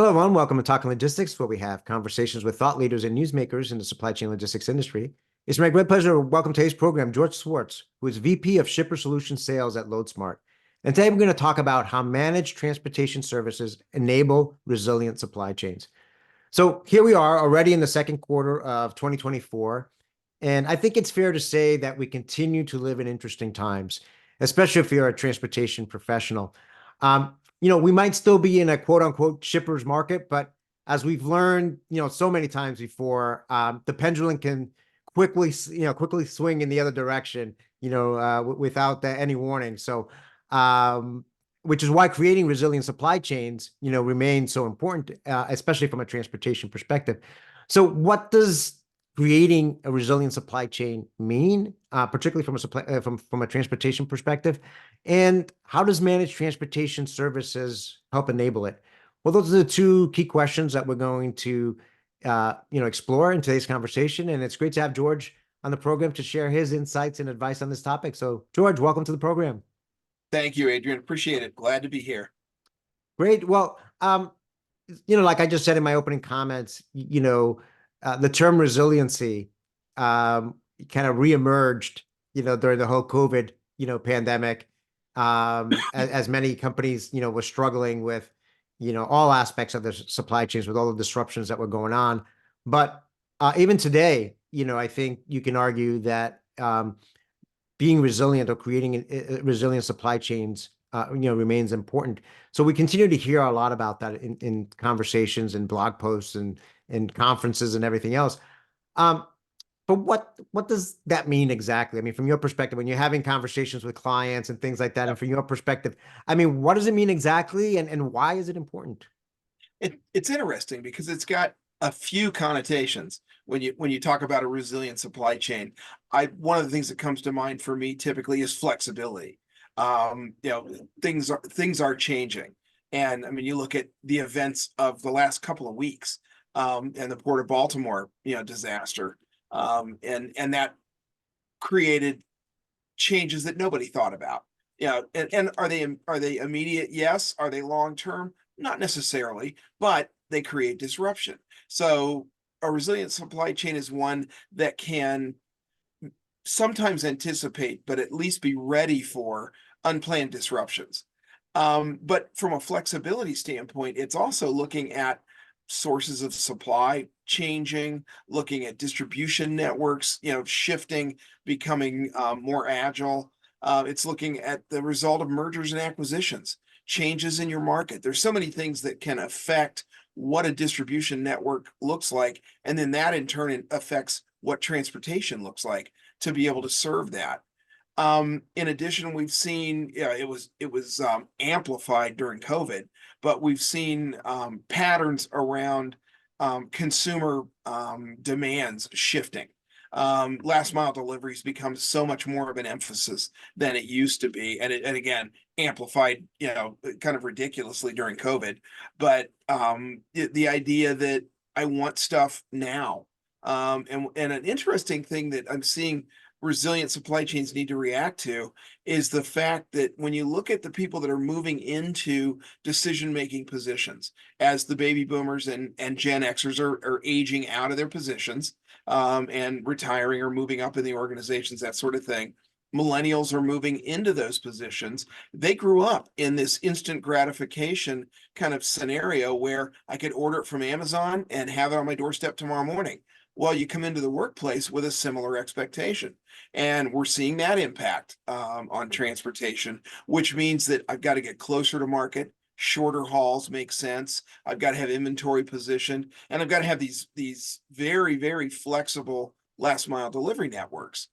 Hello, everyone. Welcome to Talking Logistics, where we have conversations with thought leaders and newsmakers in the supply chain logistics industry. It's my great pleasure to welcome today's program George Swartz, who is VP of Shipper Solution Sales at Loadsmart. And today we're going to talk about how managed transportation services enable resilient supply chains. So here we are already in the second quarter of 2024. And I think it's fair to say that we continue to live in interesting times, especially if you're a transportation professional. We might still be in a quote unquote shippers market, but as we've learned, so many times before, the pendulum can quickly swing in the other direction, without any warning. So, which is why creating resilient supply chains, remains so important, especially from a transportation perspective. So what does creating a resilient supply chain mean, particularly from a transportation perspective? And how does managed transportation services help enable it? Well, those are the two key questions that we're going to explore in today's conversation. And it's great to have George on the program to share his insights and advice on this topic. So George, welcome to the program. Thank you, Adrian. Appreciate it. Glad to be here. Great. Well, like I just said in my opening comments, the term resiliency kind of reemerged, during the whole COVID, pandemic, as many companies, were struggling with, all aspects of their supply chains with all the disruptions that were going on. But even today, I think you can argue that being resilient or creating resilient supply chains, remains important. So we continue to hear a lot about that in conversations and blog posts and conferences and everything else. But what does that mean exactly? I mean, from your perspective, when you're having conversations with clients and things like that, and from your perspective, I mean, what does it mean exactly, and why is it important? It's interesting because it's got a few connotations when you talk about a resilient supply chain. One of the things that comes to mind for me typically is flexibility. Things are changing, and I mean, you look at the events of the last couple of weeks, and the Port of Baltimore, disaster, and that created changes that nobody thought about. And are they immediate? Yes. Are they long term? Not necessarily, but they create disruption. So a resilient supply chain is one that can sometimes anticipate, but at least be ready for unplanned disruptions. But from a flexibility standpoint, it's also looking at sources of supply changing, looking at distribution networks, shifting, becoming more agile. It's looking at the result of mergers and acquisitions, changes in your market. There's so many things that can affect what a distribution network looks like, and then that in turn affects what transportation looks like to be able to serve that. In addition, we've seen, it was amplified during COVID, but we've seen patterns around consumer demands shifting. Last mile deliveries become so much more of an emphasis than it used to be, and again amplified, kind of ridiculously during COVID. But the idea that I want stuff now, and an interesting thing that I'm seeing resilient supply chains need to react to is the fact that when you look at the people that are moving into decision-making positions, as the baby boomers and Gen Xers are aging out of their positions, and retiring or moving up in the organizations, that sort of thing, millennials are moving into those positions. They grew up in this instant gratification kind of scenario where I could order it from Amazon and have it on my doorstep tomorrow morning. Well, you come into the workplace with a similar expectation, and we're seeing that impact on transportation, which means that I've got to get closer to market. Shorter hauls make sense. I've got to have inventory positioned, and I've got to have these very, very flexible last mile delivery networks.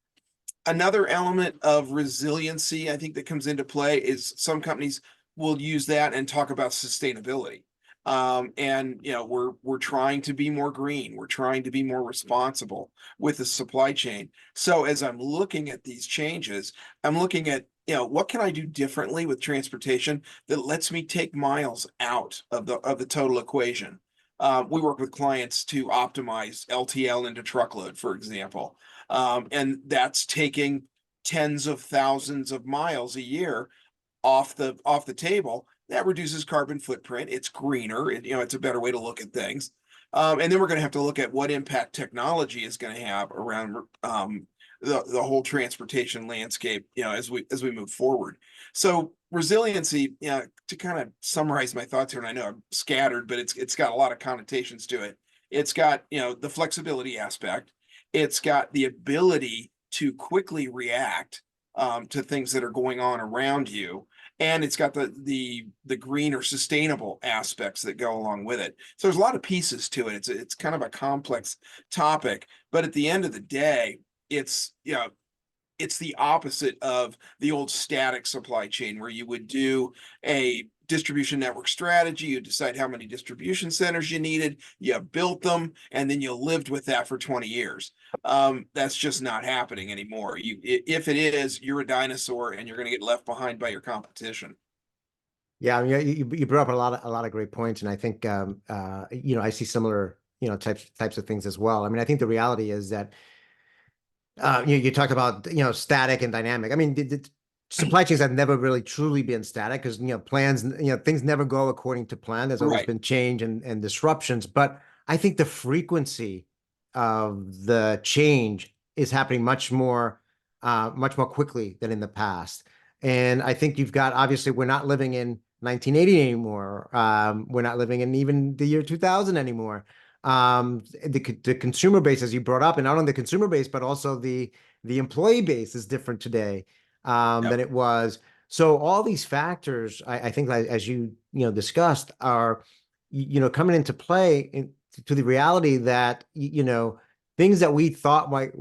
Another element of resiliency, I think, that comes into play is some companies will use that and talk about sustainability. And we're trying to be more green. We're trying to be more responsible with the supply chain. So as I'm looking at these changes, I'm looking at, what can I do differently with transportation that lets me take miles out of the total equation? We work with clients to optimize LTL into truckload, for example, and that's taking tens of thousands of miles a year off the table that reduces carbon footprint. It's greener. It's a better way to look at things. And then we're going to have to look at what impact technology is going to have around the whole transportation landscape, as we move forward. So resiliency, to kind of summarize my thoughts here, and I know I'm scattered, but it's got a lot of connotations to it. It's got, the flexibility aspect. It's got the ability to quickly react to things that are going on around you, and it's got the green or sustainable aspects that go along with it. So there's a lot of pieces to it. It's kind of a complex topic, but at the end of the day, it's it's the opposite of the old static supply chain where you would do a distribution network strategy, you decide how many distribution centers you needed, you built them, and then you lived with that for 20 years. That's just not happening anymore. If it is, you're a dinosaur and you're going to get left behind by your competition. Yeah, I mean, you brought up a lot of great points, and I think I see similar types of things as well. I mean, I think the reality is that you talk about static and dynamic. I mean, the supply chains have never really truly been static because plans, things never go according to plan. There's always Right. been change and disruptions. But I think the frequency of the change is happening much more quickly than in the past. And I think you've got, obviously, we're not living in 1980 anymore. We're not living in even the year 2000 anymore. The consumer base, as you brought up, and not only the consumer base, but also the employee base is different today than Yep. it was. So all these factors, I think, as discussed, are coming into play to the reality that things that we thought might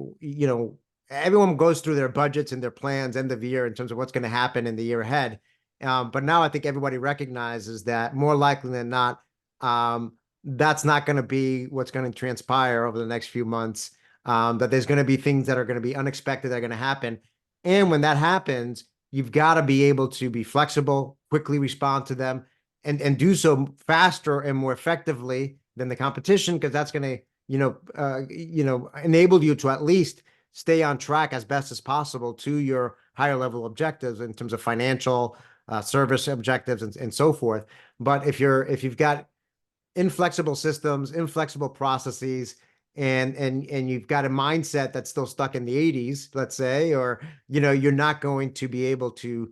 everyone goes through their budgets and their plans end of year in terms of what's going to happen in the year ahead. But now I think everybody recognizes that more likely than not, that's not going to be what's going to transpire over the next few months. That there's going to be things that are going to be unexpected that are going to happen. And when that happens, you've got to be able to be flexible, quickly respond to them, and do so faster and more effectively than the competition, because that's going to, enable you to at least stay on track as best as possible to your higher level objectives in terms of financial, service objectives, and so forth. But if you've got inflexible systems, inflexible processes, and you've got a mindset that's still stuck in the 80s, let's say, or you're not going to be able to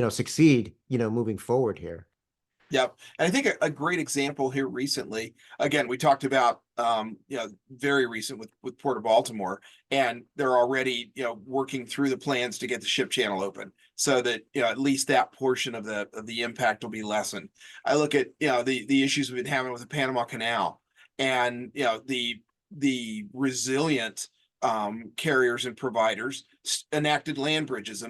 succeed, moving forward here. Yep. And I think a great example here recently, again, we talked about, very recent with Port of Baltimore, and they're already, working through the plans to get the ship channel open so that, at least that portion of the impact will be lessened. I look at, the issues we've been having with the Panama Canal and, the resilient carriers and providers enacted land bridges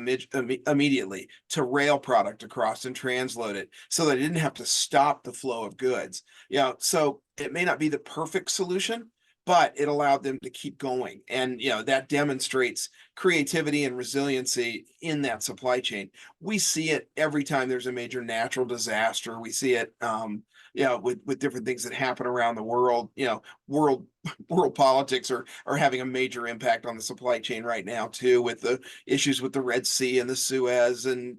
immediately to rail product across and transload it so that it didn't have to stop the flow of goods. So it may not be the perfect solution, but it allowed them to keep going. And, that demonstrates creativity and resiliency in that supply chain. We see it every time there's a major natural disaster. We see it, with different things that happen around the world. World world politics are having a major impact on the supply chain right now too, with the issues with the Red Sea and the Suez. And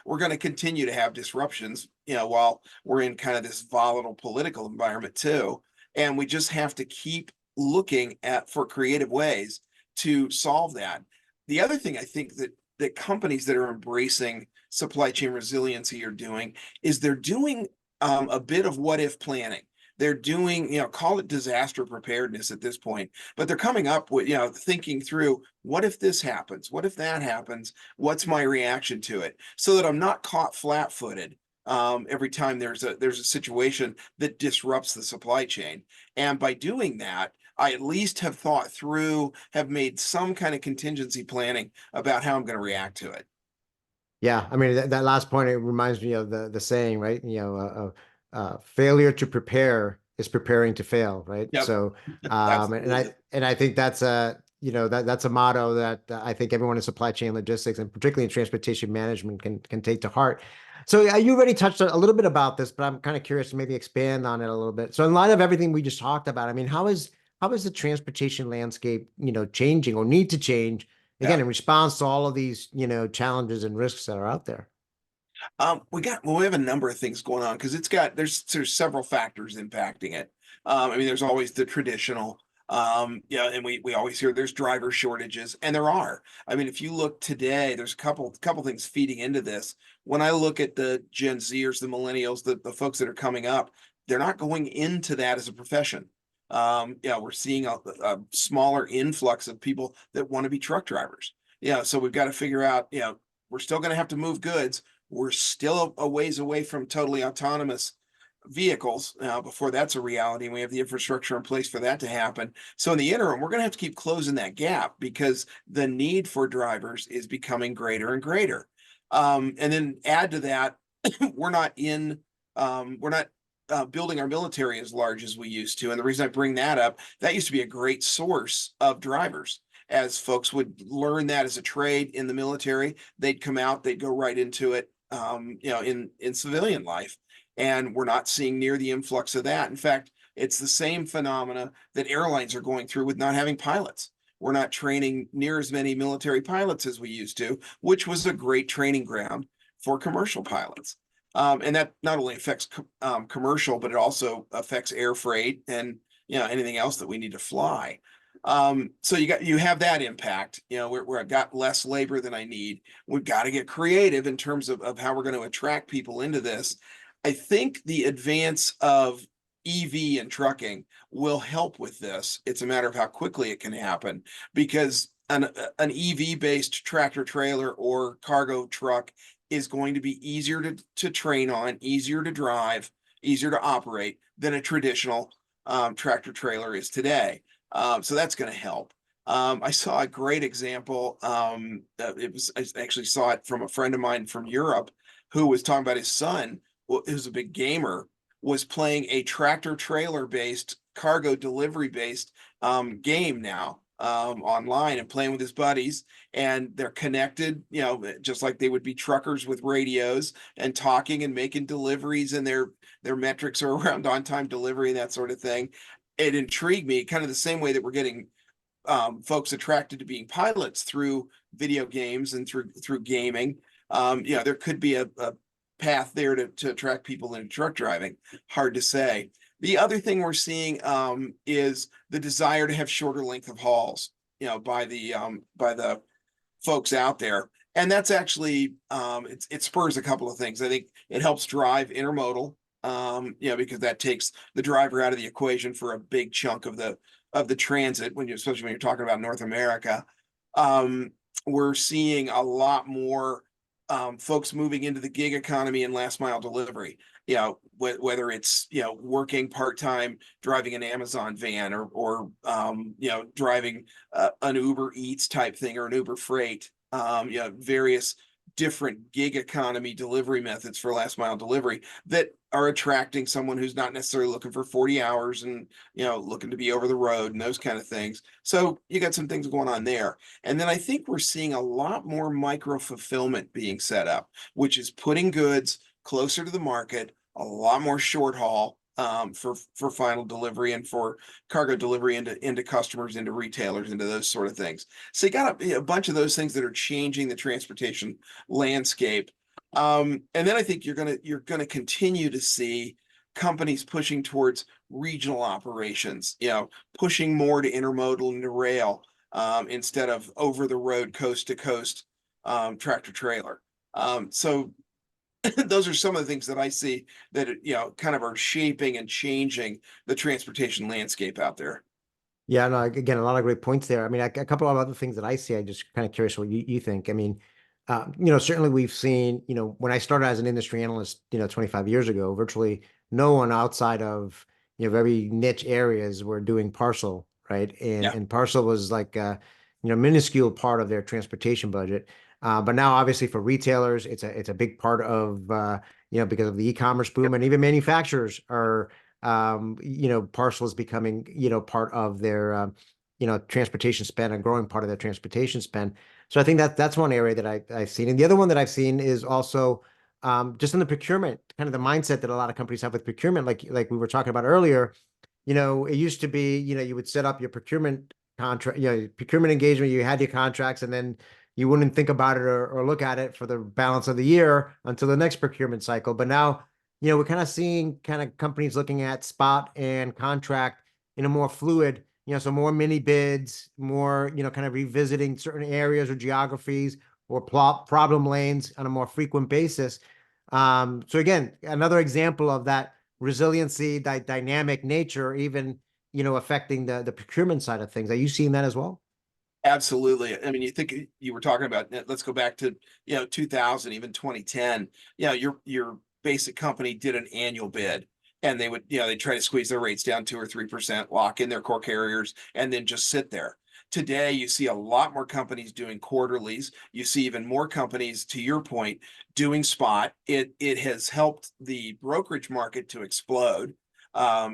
we're going to continue to have disruptions, while we're in kind of this volatile political environment too. And we just have to keep looking for creative ways to solve that. The other thing I think that companies that are embracing supply chain resiliency are doing is they're doing a bit of what if planning. They're doing, call it disaster preparedness at this point, but they're coming up with, thinking through, what if this happens? What if that happens? What's my reaction to it? So that I'm not caught flat-footed every time there's a situation that disrupts the supply chain. And by doing that, I at least have thought through, have made some kind of contingency planning about how I'm going to react to it. Yeah, I mean that last point, it reminds me of the saying, right? Failure to prepare is preparing to fail, right? Yep, So, absolutely. and I think that's that's a motto that I think everyone in supply chain logistics and particularly in transportation management can take to heart. So you already touched a little bit about this, but I'm kind of curious to maybe expand on it a little bit. So in light of everything we just talked about, I mean, how is the transportation landscape, changing or need to change again Yeah. in response to all of these, challenges and risks that are out there? We have a number of things going on because there's several factors impacting it. I mean, there's always the traditional, yeah, and we always hear there's driver shortages, and there are. I mean, if you look today, there's a couple things feeding into this. When I look at the Gen Zers, the millennials, the folks that are coming up, they're not going into that as a profession. Yeah, we're seeing a smaller influx of people that want to be truck drivers. Yeah, so we've got to figure out, we're still going to have to move goods. We're still a ways away from totally autonomous vehicles before that's a reality, and we have the infrastructure in place for that to happen. So in the interim, we're going to have to keep closing that gap because the need for drivers is becoming greater and greater. And then add to that, we're not in we're not building our military as large as we used to. And the reason I bring that up, that used to be a great source of drivers. As folks would learn that as a trade in the military, they'd come out, they'd go right into it, in civilian life. And we're not seeing near the influx of that. In fact, it's the same phenomena that airlines are going through with not having pilots. We're not training near as many military pilots as we used to, which was a great training ground for commercial pilots. And that not only affects commercial, but it also affects air freight and anything else that we need to fly. So you have that impact, where I've got less labor than I need. We've got to get creative in terms of how we're going to attract people into this. I think the advance of EV and trucking will help with this. It's a matter of how quickly it can happen because an EV based tractor trailer or cargo truck is going to be easier to train on, easier to drive, easier to operate than a traditional tractor trailer is today. So that's going to help. I saw a great example. I actually saw it from a friend of mine from Europe who was talking about his son, who's a big gamer, was playing a tractor trailer based, cargo delivery based game now online and playing with his buddies. And they're connected, just like they would be truckers with radios and talking and making deliveries, and their metrics are around on time delivery and that sort of thing. It intrigued me, kind of the same way that we're getting folks attracted to being pilots through video games and through gaming. There could be a path there to attract people into truck driving. Hard to say. The other thing we're seeing is the desire to have shorter length of hauls, by the folks out there. And that's actually it spurs a couple of things. I think it helps drive intermodal, because that takes the driver out of the equation for a big chunk of the transit especially when you're talking about North America. We're seeing a lot more folks moving into the gig economy and last mile delivery. Whether it's working part-time, driving an Amazon van, or driving an Uber Eats type thing or an Uber Freight. Various different gig economy delivery methods for last mile delivery that are attracting someone who's not necessarily looking for 40 hours and looking to be over the road and those kind of things. So you got some things going on there. And then I think we're seeing a lot more micro fulfillment being set up, which is putting goods closer to the market, a lot more short haul for final delivery and for cargo delivery into customers, into retailers, into those sort of things. So you got a bunch of those things that are changing the transportation landscape. And then I think you're gonna continue to see companies pushing towards regional operations, pushing more to intermodal and to rail instead of over the road coast to coast tractor trailer. So those are some of the things that I see that kind of are shaping and changing the transportation landscape out there. Yeah, no, again, a lot of great points there. I mean, a couple of other things that I see, I just kind of curious what you think. I mean, certainly we've seen, when I started as an industry analyst, 25 years ago, virtually no one outside of, very niche areas were doing parcel, right? And Yeah. and parcel was like minuscule part of their transportation budget. But now obviously for retailers, it's a big part of because of the e-commerce boom, Yep. and even manufacturers are parcel is becoming, part of their, transportation spend, a growing part of their transportation spend. So I think that's one area that I've seen. And the other one that I've seen is also just in the procurement, kind of the mindset that a lot of companies have with procurement, like we were talking about earlier. It used to be, you would set up your procurement contract, procurement engagement, you had your contracts, and then you wouldn't think about it or look at it for the balance of the year until the next procurement cycle. But now, we're kind of seeing kind of companies looking at spot and contract in a more fluid, so more mini bids, more, kind of revisiting certain areas or geographies or problem lanes on a more frequent basis. So again, another example of that resiliency, that dynamic nature, even, affecting the procurement side of things. Are you seeing that as well? Absolutely. I mean, you think you were talking about, let's go back to, 2000, even 2010. Your basic company did an annual bid, and they would, they try to squeeze their rates down 2 or 3%, lock in their core carriers, and then just sit there. Today, you see a lot more companies doing quarterlies. You see even more companies, to your point, doing spot. It has helped the brokerage market to explode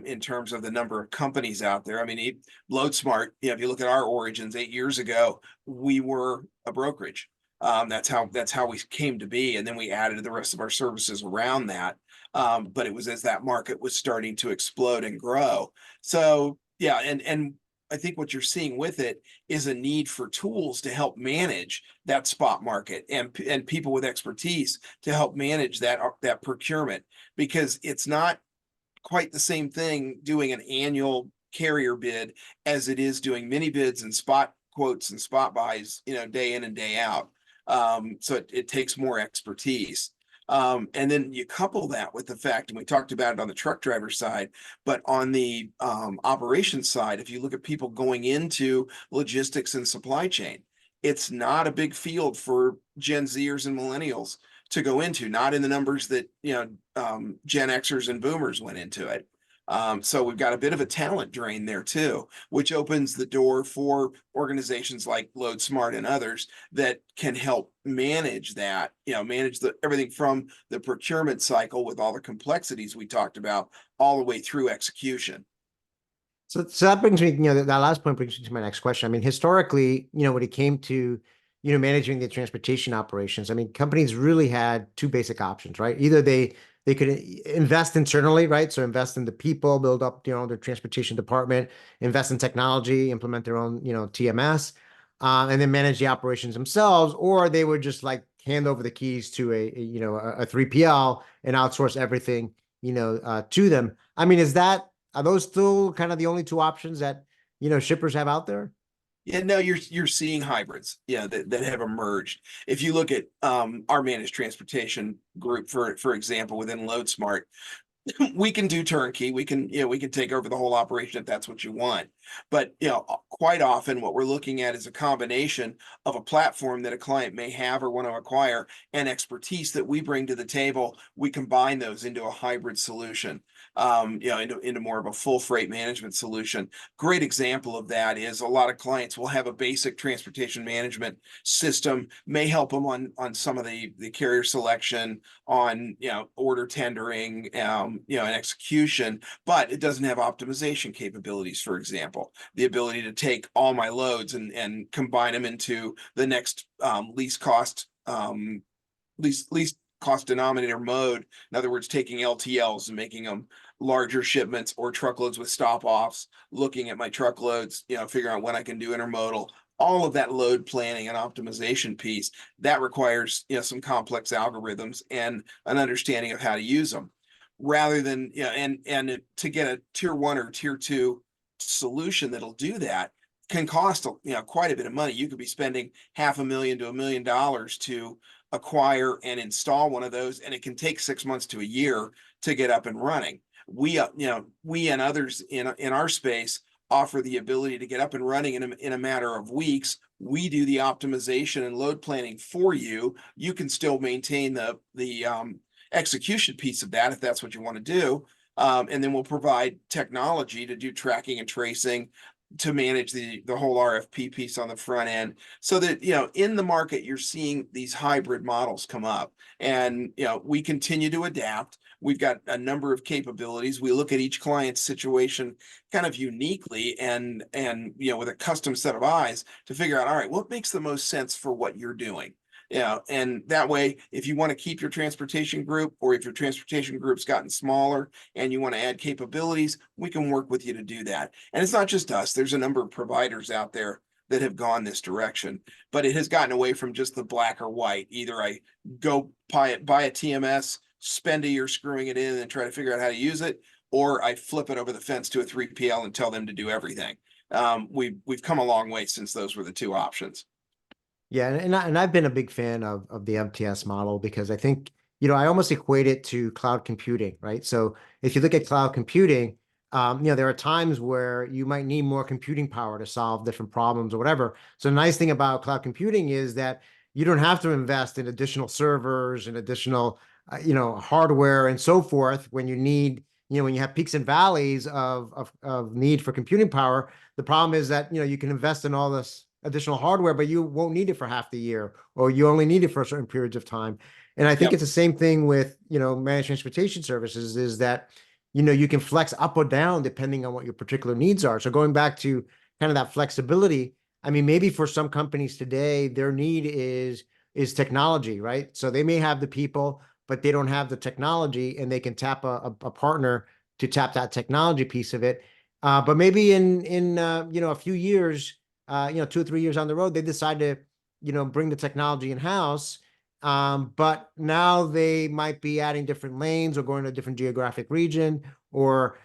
in terms of the number of companies out there. I mean, Loadsmart, if you look at our origins 8 years ago, we were a brokerage. That's how we came to be, and then we added the rest of our services around that. But it was as that market was starting to explode and grow. So yeah, and I think what you're seeing with it is a need for tools to help manage that spot market, and people with expertise to help manage that procurement, because it's not quite the same thing doing an annual carrier bid as it is doing mini bids and spot quotes and spot buys, day in and day out. So it takes more expertise. And then you couple that with the fact, and we talked about it on the truck driver side, but on the operations side, if you look at people going into logistics and supply chain, it's not a big field for Gen Zers and millennials to go into, not in the numbers that Gen Xers and boomers went into it. So we've got a bit of a talent drain there too, which opens the door for organizations like Loadsmart and others that can help manage that, manage everything from the procurement cycle with all the complexities we talked about, all the way through execution. So that brings me, that last point brings me to my next question. I mean, historically, when it came to, managing the transportation operations, I mean, companies really had two basic options, right? Either they could invest internally, right? So invest in the people, build up, their transportation department, invest in technology, implement their own, TMS, and then manage the operations themselves, or they would just like hand over the keys to a 3PL and outsource everything, to them. I mean, are those still kind of the only two options that, shippers have out there? Yeah, no, you're seeing hybrids, that have emerged. If you look at our managed transportation group, for example, within Loadsmart, we can do turnkey. We can take over the whole operation if that's what you want. But quite often what we're looking at is a combination of a platform that a client may have or want to acquire, and expertise that we bring to the table. We combine those into a hybrid solution, into more of a full freight management solution. Great example of that is a lot of clients will have a basic transportation management system, may help them on some of the carrier selection, on order tendering, and execution, but it doesn't have optimization capabilities. For example, the ability to take all my loads and combine them into the next least cost denominator mode. In other words, taking LTLs and making them larger shipments, or truckloads with stop offs, looking at my truckloads, figuring out when I can do intermodal. All of that load planning and optimization piece that requires some complex algorithms and an understanding of how to use them, rather than and to get a tier 1 or tier 2 solution that'll do that can cost quite a bit of money. You could be spending $500,000 to $1 million to acquire and install one of those, and it can take 6 months to a year to get up and running. We and others in our space offer the ability to get up and running in a matter of weeks. We do the optimization and load planning for you. You can still maintain the execution piece of that if that's what you want to do. And then we'll provide technology to do tracking and tracing, to manage the whole RFP piece on the front end, so that in the market you're seeing these hybrid models come up, and we continue to adapt. We've got a number of capabilities. We look at each client's situation kind of uniquely, and with a custom set of eyes to figure out, all right, what makes the most sense for what you're doing. And that way, if you want to keep your transportation group, or if your transportation group's gotten smaller and you want to add capabilities, we can work with you to do that. And it's not just us. There's a number of providers out there that have gone this direction, but it has gotten away from just the black or white. Either I go buy a TMS, spend a year screwing it in and try to figure out how to use it, or I flip it over the fence to a 3PL and tell them to do everything. We've come a long way since those were the two options. Yeah, and I've been a big fan of the MTS model because I think, I almost equate it to cloud computing, right? So if you look at cloud computing, there are times where you might need more computing power to solve different problems or whatever. So the nice thing about cloud computing is that you don't have to invest in additional servers and additional, hardware and so forth when you need, when you have peaks and valleys of need for computing power. The problem is that, you can invest in all this additional hardware, but you won't need it for half the year, or you only need it for certain periods of time. And I think Yep. it's the same thing with, managed transportation services, is that, you can flex up or down depending on what your particular needs are. So going back to kind of that flexibility, I mean, maybe for some companies today, their need is technology, right? So they may have the people, but they don't have the technology, and they can tap a partner to tap that technology piece of it. But maybe in a few years, 2 or 3 years on the road, they decide to, bring the technology in house. But now they might be adding different lanes or going to a different geographic region, or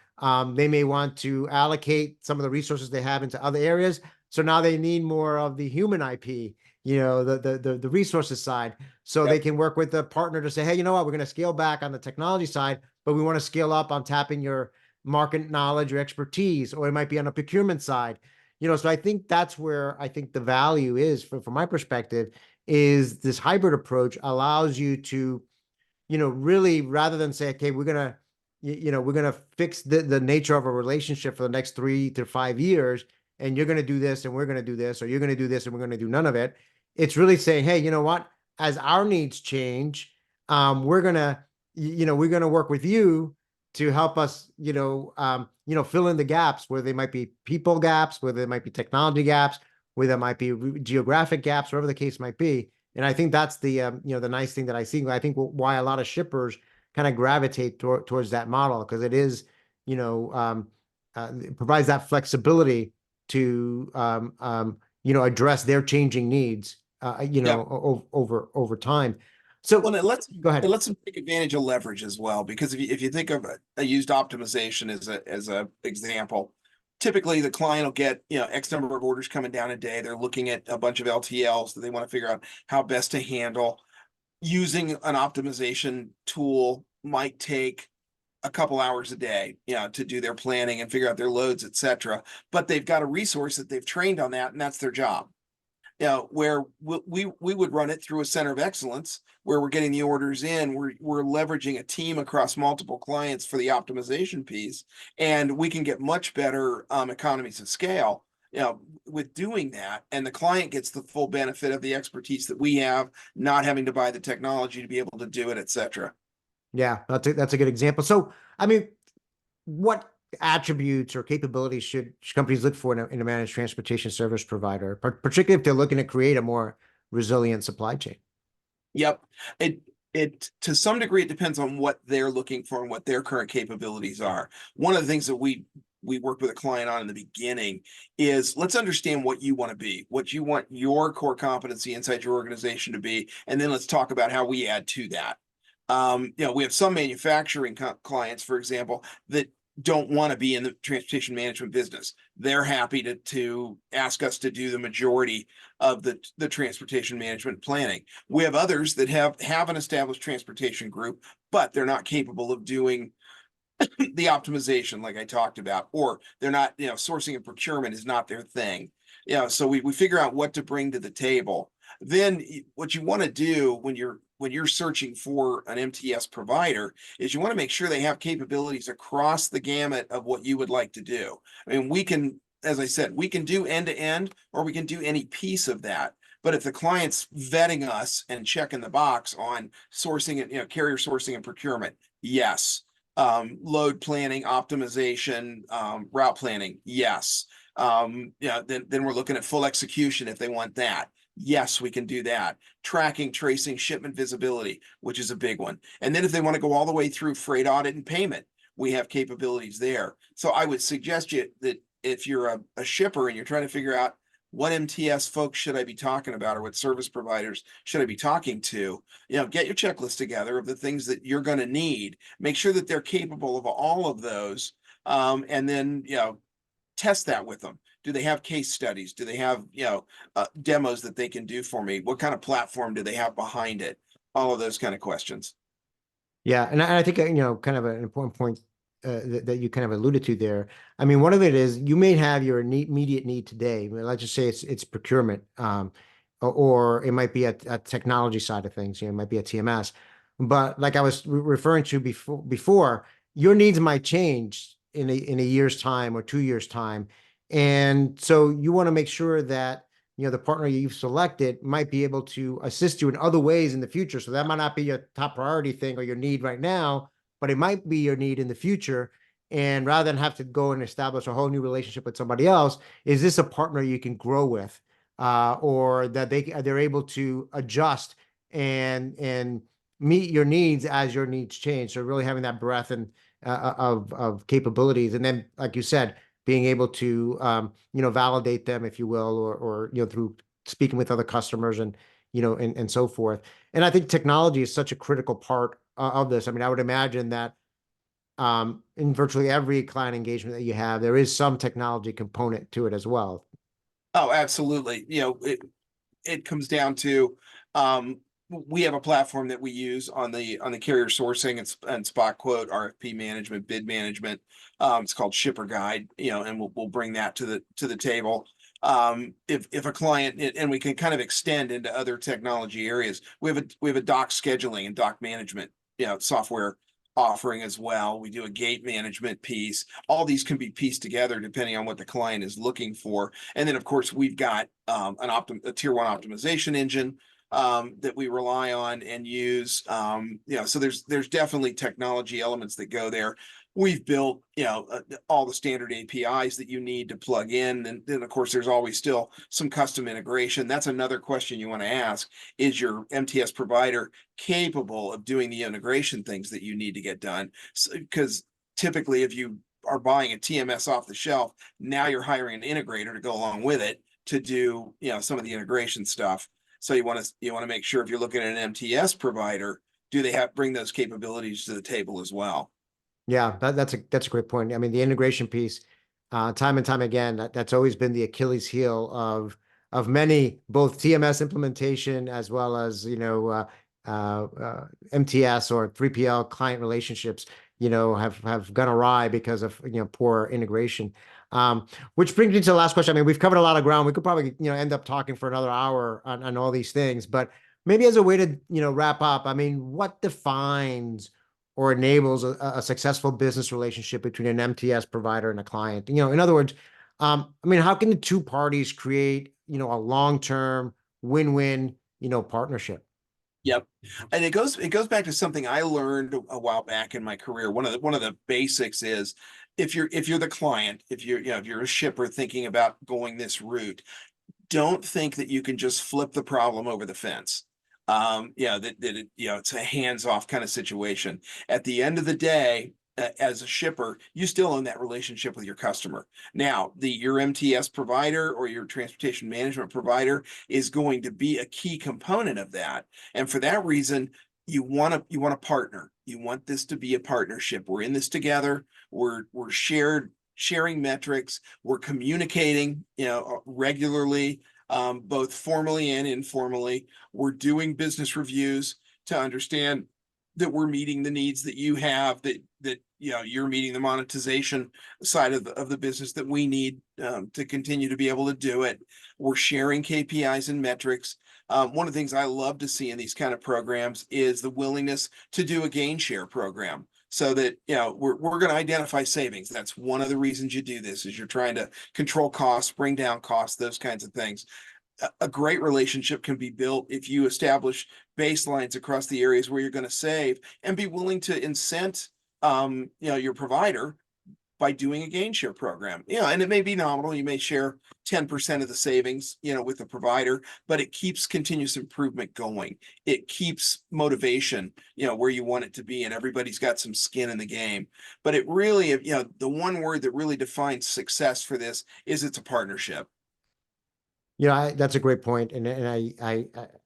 they may want to allocate some of the resources they have into other areas. So now they need more of the human IP, the resources side. So they Yep. can work with a partner to say, hey, you know what, we're going to scale back on the technology side, but we want to scale up on tapping your market knowledge or expertise, or it might be on a procurement side. So I think that's where I think the value is from my perspective, is this hybrid approach allows you to, really, rather than say, okay, we're gonna fix the nature of a relationship for the next 3 to 5 years, and you're gonna do this and we're gonna do this, or you're gonna do this and we're gonna do none of it. It's really saying, hey, you know what? As our needs change, we're gonna work with you to help us, fill in the gaps where there might be people gaps, where there might be technology gaps, where there might be geographic gaps, whatever the case might be. And I think that's the nice thing that I see. I think why a lot of shippers kind of gravitate towards that model, because it is, it provides that flexibility to, address their changing needs, Yep. over time. Well, So go it ahead. lets them take advantage of leverage as well, because if you think of a used optimization as a example, typically the client will get, X number of orders coming down a day. They're looking at a bunch of LTLs that they want to figure out how best to handle. Using an optimization tool might take a couple hours a day, to do their planning and figure out their loads, etc. But they've got a resource that they've trained on that, and that's their job. Where we would run it through a center of excellence where we're getting the orders in, we're leveraging a team across multiple clients for the optimization piece, and we can get much better economies of scale, with doing that, and the client gets the full benefit of the expertise that we have, not having to buy the technology to be able to do it, etc. Yeah, that's a good example. So, I mean, what attributes or capabilities should companies look for in a managed transportation service provider, particularly if they're looking to create a more resilient supply chain? Yep. It to some degree, it depends on what they're looking for and what their current capabilities are. One of the things that we worked with a client on in the beginning is, let's understand what you want to be, what you want your core competency inside your organization to be, and then let's talk about how we add to that. We have some manufacturing clients, for example, that don't want to be in the transportation management business. They're happy to ask us to do the majority of the transportation management planning. We have others that have an established transportation group, but they're not capable of doing the optimization like I talked about, or they're not, sourcing and procurement is not their thing. So we figure out what to bring to the table. Then what you want to do when you're searching for an MTS provider is you want to make sure they have capabilities across the gamut of what you would like to do. I mean, we can, as I said, we can do end to end, or we can do any piece of that. But if the client's vetting us and checking the box on sourcing and, carrier sourcing and procurement, yes. Load planning, optimization, route planning, yes. Then we're looking at full execution if they want that. Yes, we can do that. Tracking, tracing, shipment visibility, which is a big one. And then if they want to go all the way through freight audit and payment, we have capabilities there. So I would suggest you that if you're a shipper and you're trying to figure out what MTS folks should I be talking about, or what service providers should I be talking to? Get your checklist together of the things that you're going to need. Make sure that they're capable of all of those. And then, test that with them. Do they have case studies? Do they have, demos that they can do for me? What kind of platform do they have behind it? All of those kind of questions. Yeah, and I think kind of an important point that you kind of alluded to there. I mean, one of it is you may have your immediate need today. I mean, let's just say it's procurement, or it might be a technology side of things. It might be a TMS. But like I was referring to before, your needs might change in a year's time or 2 years' time, and so you want to make sure that the partner you've selected might be able to assist you in other ways in the future. So that might not be your top priority thing or your need right now, but it might be your need in the future. And rather than have to go and establish a whole new relationship with somebody else, is this a partner you can grow with, or that they're able to adjust and meet your needs as your needs change? So really having that breadth and of capabilities, and then like you said, being able to validate them, if you will, or through speaking with other customers and and so forth. And I think technology is such a critical part of this. I mean, I would imagine that in virtually every client engagement that you have, there is some technology component to it as well. Oh, absolutely. It comes down to, we have a platform that we use on the carrier sourcing and spot quote, RFP management, bid management. It's called Shipper Guide, and we'll bring that to the table. If a client, and we can kind of extend into other technology areas, we have a dock scheduling and dock management, software offering as well. We do a gate management piece. All these can be pieced together depending on what the client is looking for. And then of course we've got a tier one optimization engine that we rely on and use. So there's definitely technology elements that go there. We've built, all the standard APIs that you need to plug in. And then of course, there's always still some custom integration. That's another question you want to ask. Is your MTS provider capable of doing the integration things that you need to get done? Because typically if you are buying a TMS off the shelf, now you're hiring an integrator to go along with it to do, some of the integration stuff. So you want to make sure if you're looking at an MTS provider, do they bring those capabilities to the table as well? Yeah, that's a great point. I mean, the integration piece, time and time again, that's always been the Achilles heel of many, both TMS implementation as well as MTS or 3PL client relationships. Have gone awry because of poor integration. Which brings me to the last question. I mean, we've covered a lot of ground. We could probably end up talking for another hour on all these things, but maybe as a way to wrap up. I mean, what defines or enables a successful business relationship between an MTS provider and a client? In other words, I mean, how can the two parties create, a long-term win-win, partnership? Yep. And it goes back to something I learned a while back in my career. One of the basics is if you're the client, if you're a shipper thinking about going this route, don't think that you can just flip the problem over the fence. It's a hands-off kind of situation. At the end of the day, as a shipper, you still own that relationship with your customer. Now, your MTS provider or your transportation management provider is going to be a key component of that. And for that reason, you want to partner. You want this to be a partnership. We're in this together. We're sharing metrics. We're communicating, regularly, both formally and informally. We're doing business reviews to understand that we're meeting the needs that you have, that you're meeting the monetization side of the business that we need to continue to be able to do it. We're sharing KPIs and metrics. One of the things I love to see in these kind of programs is the willingness to do a gain share program, so that we're going to identify savings. That's one of the reasons you do this, is you're trying to control costs, bring down costs, those kinds of things. A great relationship can be built if you establish baselines across the areas where you're going to save, and be willing to incent your provider by doing a gain share program. And it may be nominal. You may share 10% of the savings, with the provider, but it keeps continuous improvement going. It keeps motivation, where you want it to be, and everybody's got some skin in the game. But it really, the one word that really defines success for this is it's a partnership. That's a great point, and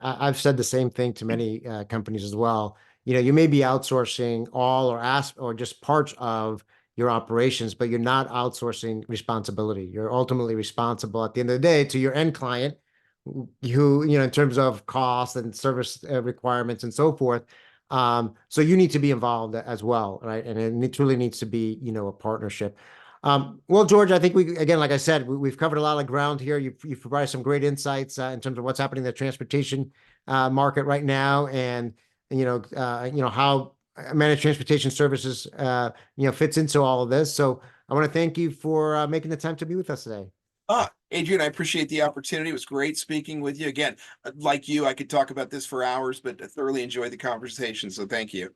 I've said the same thing to many companies as well. You may be outsourcing all or just parts of your operations, but you're not outsourcing responsibility. You're ultimately responsible at the end of the day to your end client, who, in terms of cost and service requirements and so forth. So you need to be involved as well, right? And it truly needs to be, a partnership. Well, George, I think again, like I said, we've covered a lot of ground here. You've provided some great insights in terms of what's happening in the transportation market right now, and how managed transportation services fits into all of this. So I want to thank you for making the time to be with us today. Adrian, I appreciate the opportunity. It was great speaking with you. Again, like you, I could talk about this for hours, but I thoroughly enjoyed the conversation. So thank you.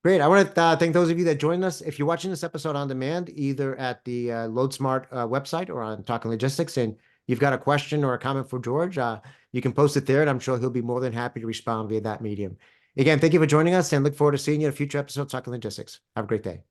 Great. I want to thank those of you that joined us. If you're watching this episode on demand, either at the Loadsmart website or on Talking Logistics, and you've got a question or a comment for George, you can post it there, and I'm sure he'll be more than happy to respond via that medium. Again, thank you for joining us, and look forward to seeing you in a future episode of Talking Logistics. Have a great day.